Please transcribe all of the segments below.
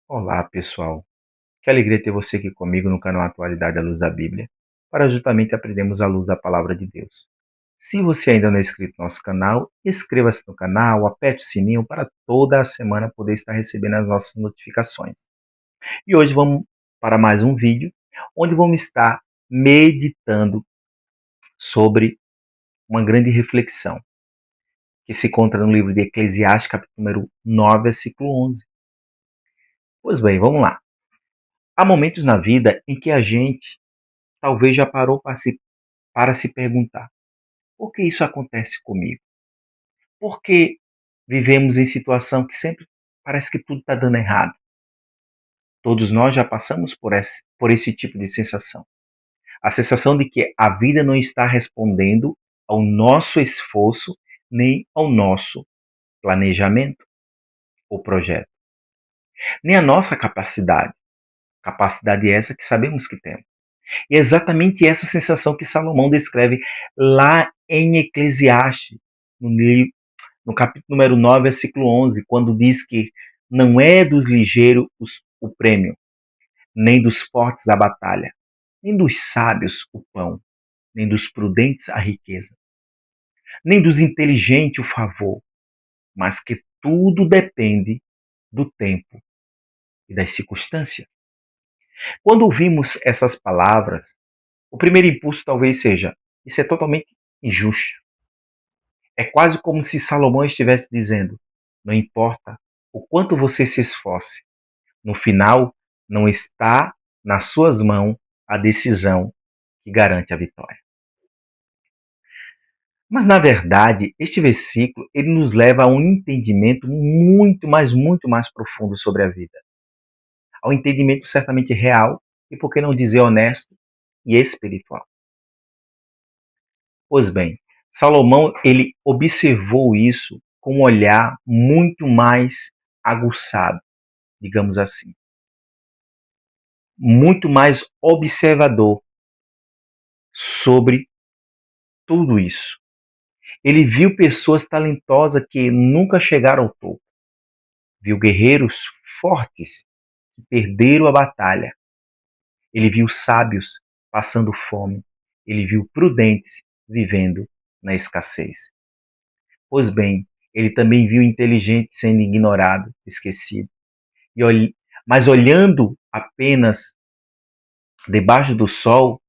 Olá, pessoal. Que alegria ter você aqui comigo no canal Atualidade à Luz da Bíblia, para justamente aprendermos à luz da Palavra de Deus. Se você ainda não é inscrito no nosso canal, inscreva-se no canal, aperte o sininho para toda a semana poder estar recebendo as nossas notificações. E hoje vamos para mais um vídeo, onde vamos estar meditando sobre uma grande reflexão, que se encontra no livro de Eclesiastes, capítulo número 9, versículo 11. Pois bem, vamos lá. Há momentos na vida em que a gente talvez já parou para se perguntar: por que isso acontece comigo? Por que vivemos em situação que sempre parece que tudo está dando errado? Todos nós já passamos por esse tipo de sensação. A sensação de que a vida não está respondendo ao nosso esforço nem ao nosso planejamento ou projeto, nem à nossa capacidade. Capacidade essa que sabemos que temos. E é exatamente essa sensação que Salomão descreve lá em Eclesiastes, no capítulo número 9, versículo 11, quando diz que não é dos ligeiros o prêmio, nem dos fortes a batalha, nem dos sábios o pão, nem dos prudentes a riqueza, nem dos inteligentes o favor, mas que tudo depende do tempo e das circunstâncias. Quando ouvimos essas palavras, o primeiro impulso talvez seja: isso é totalmente injusto. É quase como se Salomão estivesse dizendo: não importa o quanto você se esforce, no final não está nas suas mãos a decisão que garante a vitória. Mas na verdade, este versículo ele nos leva a um entendimento muito mais profundo sobre a vida. Ao entendimento certamente real e, por que não dizer, honesto e espiritual. Pois bem, Salomão ele observou isso com um olhar muito mais aguçado, digamos assim, muito mais observador sobre tudo isso. Ele viu pessoas talentosas que nunca chegaram ao topo, viu guerreiros fortes que perderam a batalha, ele viu sábios passando fome, ele viu prudentes vivendo na escassez. Pois bem, ele também viu inteligente sendo ignorado, esquecido. Mas olhando apenas debaixo do sol,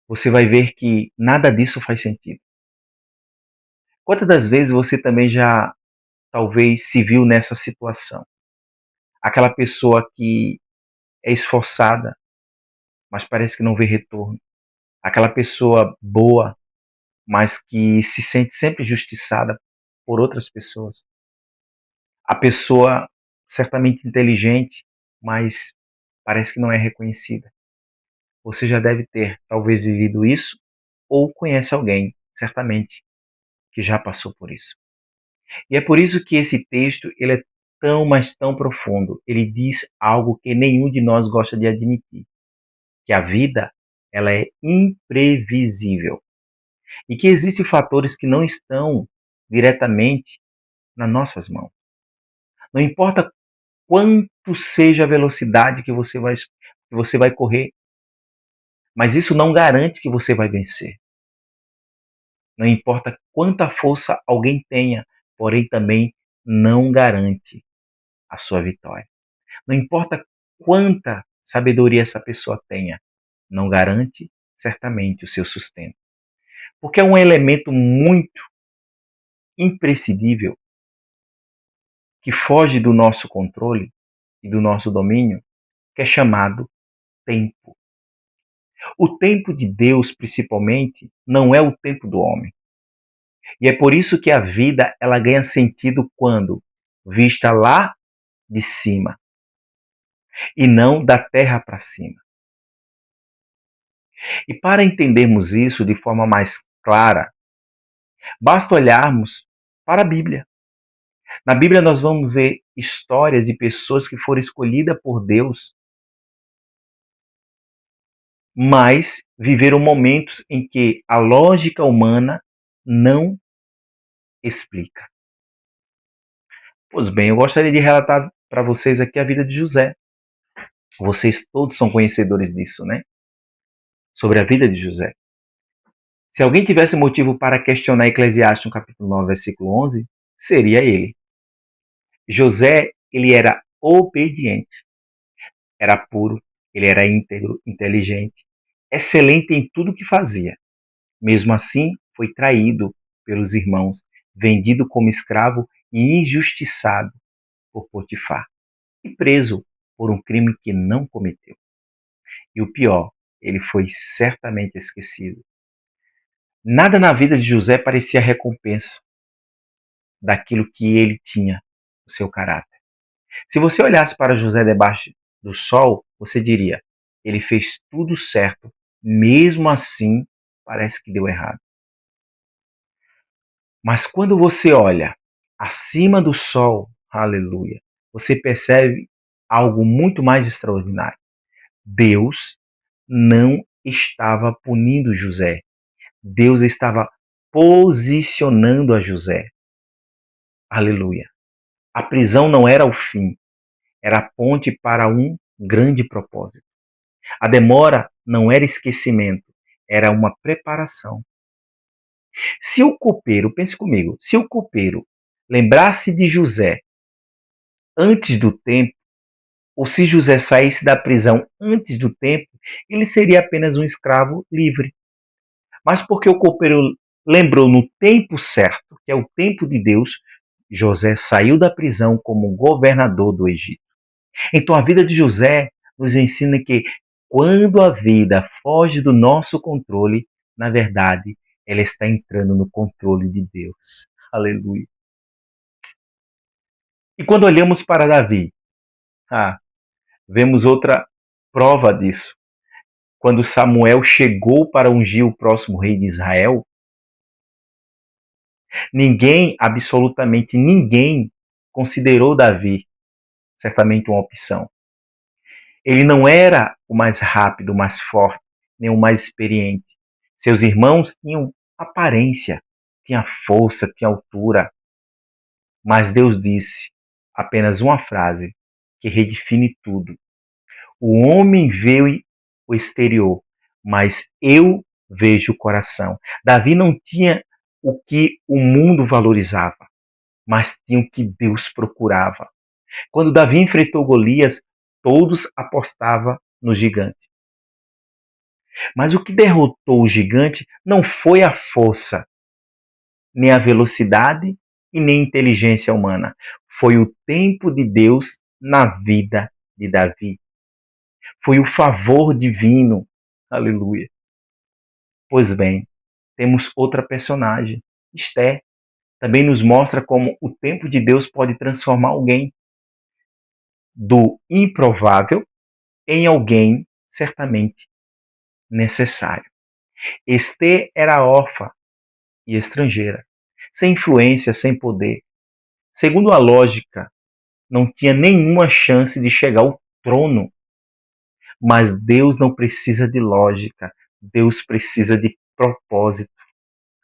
você vai ver que nada disso faz sentido. Quantas das vezes você também já talvez se viu nessa situação? Aquela pessoa que é esforçada, mas parece que não vê retorno. Aquela pessoa boa, mas que se sente sempre injustiçada por outras pessoas. A pessoa certamente inteligente, mas parece que não é reconhecida. Você já deve ter talvez vivido isso ou conhece alguém, certamente, que já passou por isso. E é por isso que esse texto ele é tão, mas tão profundo. Ele diz algo que nenhum de nós gosta de admitir, que a vida ela é imprevisível e que existem fatores que não estão diretamente nas nossas mãos. Não importa quanto seja a velocidade que você vai correr, mas isso não garante que você vai vencer. Não importa quanta força alguém tenha, porém também não garante a sua vitória. Não importa quanta sabedoria essa pessoa tenha, não garante certamente o seu sustento. Porque é um elemento muito imprescindível que foge do nosso controle e do nosso domínio, que é chamado tempo. O tempo de Deus, principalmente, não é o tempo do homem. E é por isso que a vida ela ganha sentido quando vista lá de cima e não da terra para cima. E para entendermos isso de forma mais clara, basta olharmos para a Bíblia. Na Bíblia nós vamos ver histórias de pessoas que foram escolhidas por Deus, mas viveram momentos em que a lógica humana não explica. Pois bem, eu gostaria de relatar para vocês aqui a vida de José. Vocês todos são conhecedores disso, né? Sobre a vida de José. Se alguém tivesse motivo para questionar Eclesiastes no capítulo 9, versículo 11, seria ele. José, ele era obediente, era puro, ele era íntegro, inteligente, excelente em tudo que fazia. Mesmo assim, foi traído pelos irmãos, vendido como escravo e injustiçado por Potifar e preso por um crime que não cometeu. E o pior, ele foi certamente esquecido. Nada na vida de José parecia recompensa daquilo que ele tinha, o seu caráter. Se você olhasse para José debaixo do sol, você diria: ele fez tudo certo, mesmo assim parece que deu errado. Mas quando você olha acima do sol, aleluia, você percebe algo muito mais extraordinário. Deus não estava punindo José. Deus estava posicionando a José. Aleluia. A prisão não era o fim, era a ponte para um grande propósito. A demora não era esquecimento, era uma preparação. Se o copeiro, pense comigo, se o copeiro lembrasse de José antes do tempo, ou se José saísse da prisão antes do tempo, ele seria apenas um escravo livre. Mas porque o copeiro lembrou no tempo certo, que é o tempo de Deus, José saiu da prisão como governador do Egito. Então a vida de José nos ensina que quando a vida foge do nosso controle, na verdade, ela está entrando no controle de Deus. Aleluia. E quando olhamos para Davi, vemos outra prova disso. Quando Samuel chegou para ungir o próximo rei de Israel, ninguém, absolutamente ninguém, considerou Davi certamente uma opção. Ele não era o mais rápido, o mais forte, nem o mais experiente. Seus irmãos tinham aparência, tinha força, tinha altura. Mas Deus disse apenas uma frase que redefine tudo. O homem vê o exterior, mas eu vejo o coração. Davi não tinha o que o mundo valorizava, mas tinha o que Deus procurava. Quando Davi enfrentou Golias, todos apostavam no gigante. Mas o que derrotou o gigante não foi a força, nem a velocidade e nem a inteligência humana. Foi o tempo de Deus na vida de Davi. Foi o favor divino. Aleluia. Pois bem, temos outra personagem, Esther. Também nos mostra como o tempo de Deus pode transformar alguém do improvável em alguém certamente necessário. Esther era órfã e estrangeira, sem influência, sem poder. Segundo a lógica, não tinha nenhuma chance de chegar ao trono. Mas Deus não precisa de lógica, Deus precisa de propósito.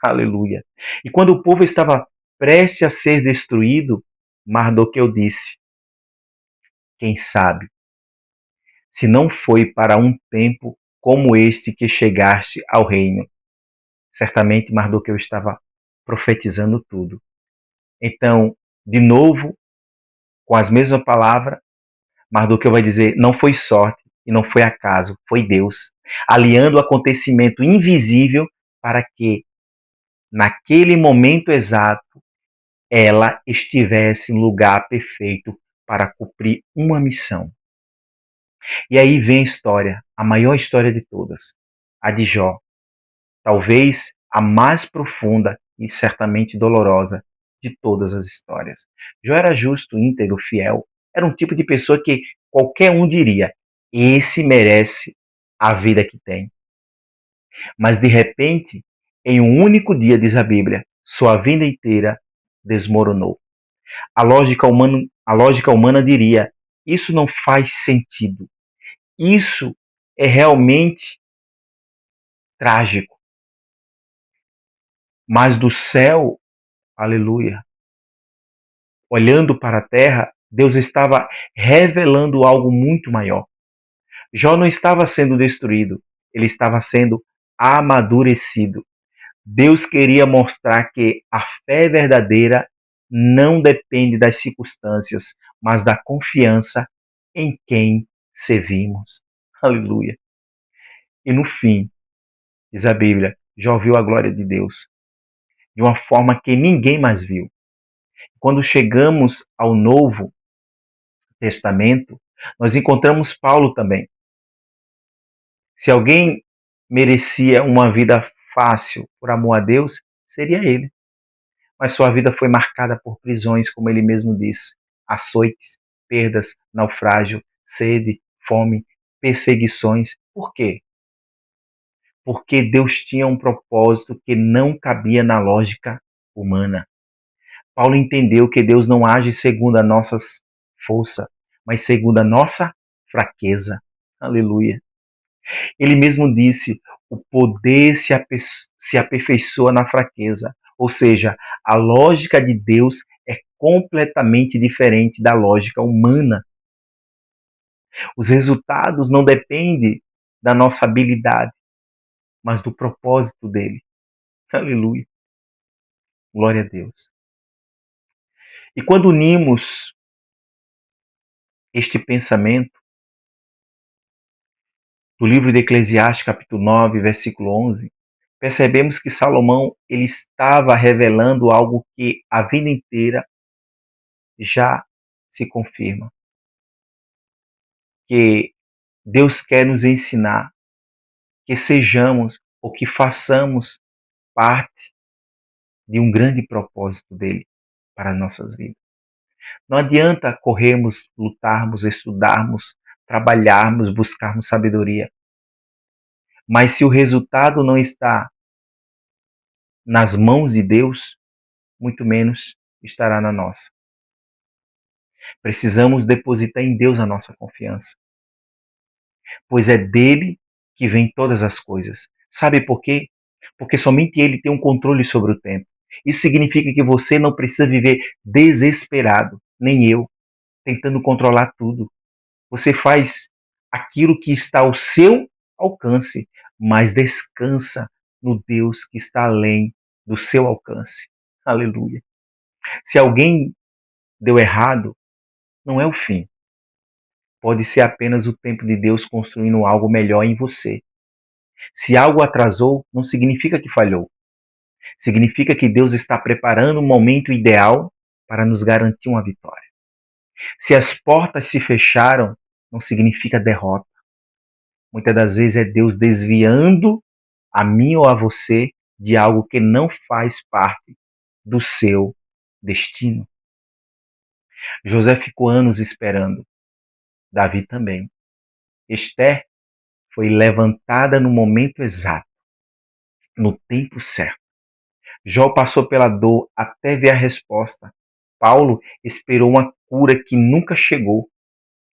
Aleluia. E quando o povo estava prestes a ser destruído, Mardoqueu disse: quem sabe, se não foi para um tempo como este que chegaste ao reino. Certamente Mardoqueu estava profetizando tudo. Então, de novo, com as mesmas palavras, Mardoqueu vai dizer: não foi sorte e não foi acaso, foi Deus, aliando o acontecimento invisível para que, naquele momento exato, ela estivesse no lugar perfeito para cumprir uma missão. E aí vem a história, a maior história de todas, a de Jó. Talvez a mais profunda e certamente dolorosa de todas as histórias. Jó era justo, íntegro, fiel. Era um tipo de pessoa que qualquer um diria: esse merece a vida que tem. Mas de repente, em um único dia, diz a Bíblia, sua vida inteira desmoronou. A lógica humana diria: isso não faz sentido. Isso é realmente trágico. Mas do céu, aleluia, olhando para a terra, Deus estava revelando algo muito maior. Jó não estava sendo destruído, ele estava sendo amadurecido. Deus queria mostrar que a fé verdadeira não depende das circunstâncias, mas da confiança em quem servimos. Aleluia. E no fim, diz a Bíblia, Jó viu a glória de Deus de uma forma que ninguém mais viu. Quando chegamos ao Novo Testamento, nós encontramos Paulo também. Se alguém merecia uma vida fácil por amor a Deus, seria ele. Mas sua vida foi marcada por prisões, como ele mesmo disse, açoites, perdas, naufrágio, sede, fome, perseguições. Por quê? Porque Deus tinha um propósito que não cabia na lógica humana. Paulo entendeu que Deus não age segundo a nossa força, mas segundo a nossa fraqueza. Aleluia. Ele mesmo disse: o poder se aperfeiçoa na fraqueza. Ou seja, a lógica de Deus é completamente diferente da lógica humana. Os resultados não dependem da nossa habilidade, mas do propósito dele. Aleluia. Glória a Deus. E quando unimos este pensamento do livro de Eclesiastes, capítulo 9, versículo 11, percebemos que Salomão ele estava revelando algo que a vida inteira já se confirma. Que Deus quer nos ensinar que sejamos ou que façamos parte de um grande propósito dele para as nossas vidas. Não adianta corrermos, lutarmos, estudarmos, trabalharmos, buscarmos sabedoria. Mas se o resultado não está nas mãos de Deus, muito menos estará na nossa. Precisamos depositar em Deus a nossa confiança, pois é dele que vem todas as coisas. Sabe por quê? Porque somente ele tem um controle sobre o tempo. Isso significa que você não precisa viver desesperado, nem eu, tentando controlar tudo. Você faz aquilo que está ao seu alcance, mas descansa no Deus que está além do seu alcance. Aleluia. Se alguém deu errado, não é o fim. Pode ser apenas o tempo de Deus construindo algo melhor em você. Se algo atrasou, não significa que falhou. Significa que Deus está preparando um momento ideal para nos garantir uma vitória. Se as portas se fecharam, não significa derrota. Muitas das vezes é Deus desviando a mim ou a você de algo que não faz parte do seu destino. José ficou anos esperando. Davi também. Esther foi levantada no momento exato, no tempo certo. Jó passou pela dor até ver a resposta. Paulo esperou uma cura que nunca chegou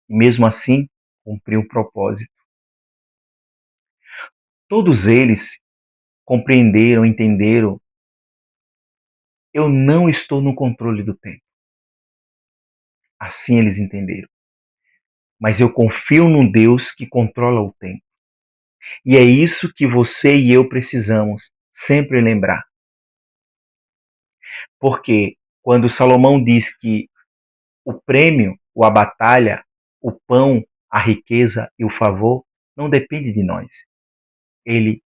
e mesmo assim cumpriu o propósito. Todos eles compreenderam, entenderam. Eu não estou no controle do tempo. Assim eles entenderam. Mas eu confio num Deus que controla o tempo. E é isso que você e eu precisamos sempre lembrar. Porque quando Salomão diz que o prêmio, ou a batalha, o pão, a riqueza e o favor não depende de nós. Ele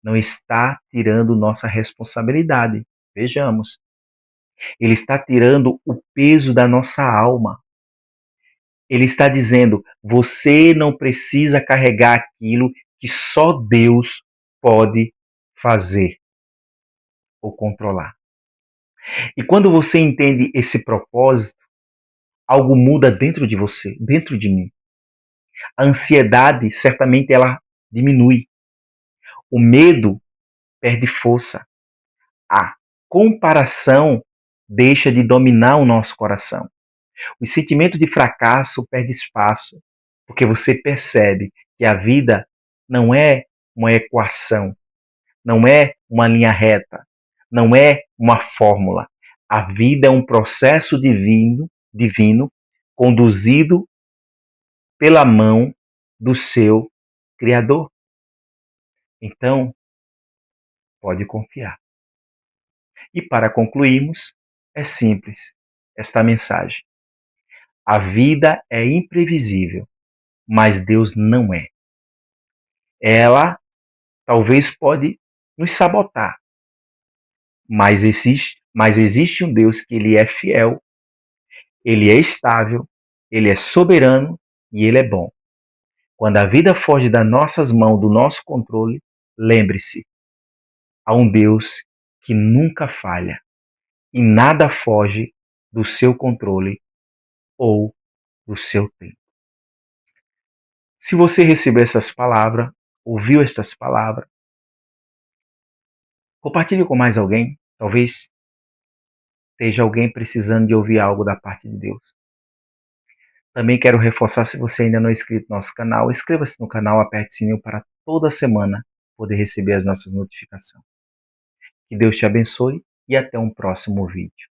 não está tirando nossa responsabilidade. Vejamos. Ele está tirando o peso da nossa alma. Ele está dizendo: você não precisa carregar aquilo que só Deus pode fazer ou controlar. E quando você entende esse propósito, algo muda dentro de você, dentro de mim. A ansiedade, certamente, ela diminui. O medo perde força. A comparação deixa de dominar o nosso coração. O sentimento de fracasso perde espaço, porque você percebe que a vida não é uma equação, não é uma linha reta, não é uma fórmula. A vida é um processo divino conduzido pela mão do seu Criador. Então, pode confiar. E para concluirmos, é simples esta mensagem. A vida é imprevisível, mas Deus não é. Ela talvez pode nos sabotar, mas existe um Deus que ele é fiel, ele é estável, ele é soberano e ele é bom. Quando a vida foge das nossas mãos, do nosso controle, lembre-se, há um Deus que nunca falha e nada foge do seu controle ou do seu tempo. Se você recebeu essas palavras, ouviu estas palavras, compartilhe com mais alguém. Talvez esteja alguém precisando de ouvir algo da parte de Deus. Também quero reforçar, se você ainda não é inscrito no nosso canal, inscreva-se no canal, aperte o sininho para toda semana poder receber as nossas notificações. Que Deus te abençoe e até um próximo vídeo.